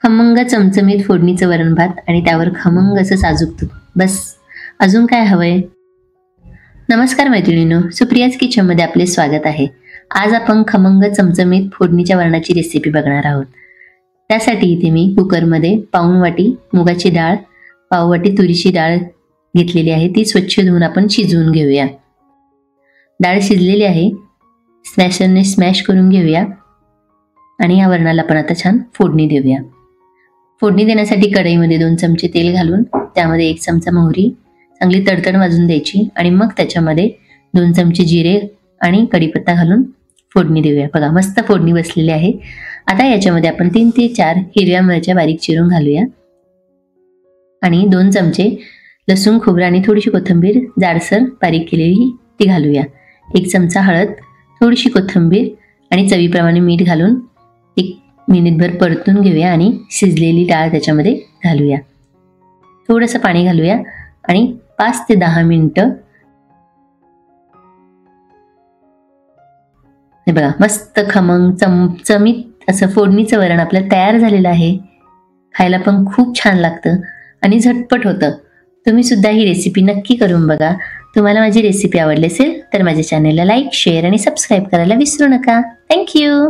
खमंग चमचमीत फोडणीचं वरण भात आणि त्यावर खमंग असं साजूक तूप, बस अजून काय हवंय? नमस्कार मैत्रिणींनो, सुप्रियाज किचनमध्ये आपले स्वागत आहे. आज आपण खमंग चमचमीत फोडणीच्या वरणाची रेसिपी बघणार आहोत. त्यासाठी इथे मी कुकरमध्ये पाऊण वाटी मुगाची डाळ, पाव वाटी तुरीची डाळ घेतलेली आहे. ती स्वच्छ धुवून आपण शिजवून घेऊया. डाळ शिजलेली आहे, स्मॅशरने स्मॅश करून घेऊया आणि या वरणाला आपण आता छान फोडणी देऊया. फोडणी देण्यासाठी कढईमध्ये 2 चमचे तेल घालून त्यामध्ये 1 चमचा मोहरी चांगली तडतड वाजून द्यायची आणि मग त्याच्यामध्ये 2 चमचे जिरे आणि कढीपत्ता घालून फोडणी देऊया. बघा मस्त फोडणी बसलेली आहे. आता याच्यामध्ये आपण 3 ते 4 हिरव्या मिरच्या बारीक चिरून घालूया आणि 2 चमचे लसूण खोबरं आणि थोडीशी कोथिंबीर जाडसर बारीक केलेली ती घालूया. 1 चमचा हळद, थोडीशी कोथिंबीर आणि चवीप्रमाणे मीठ घालून 1 मिनिटभर परतून घेऊया आणि शिजलेली डाळ त्याच्यामध्ये घालूया. थोडंसं पाणी घालूया आणि 5 ते 10 मिनिटं हे बघा मस्त खमंग चमचमीत असं फोडणीचं वरण आपलं तयार झालेलं आहे. खायला पण खूप छान लागतं आणि झटपट होतं. तुम्ही सुद्धा ही रेसिपी नक्की करून बघा. तुम्हाला माझी रेसिपी आवडली असेल तर माझ्या चॅनलला लाईक, शेअर आणि सबस्क्राईब करायला विसरू नका. थँक्यू.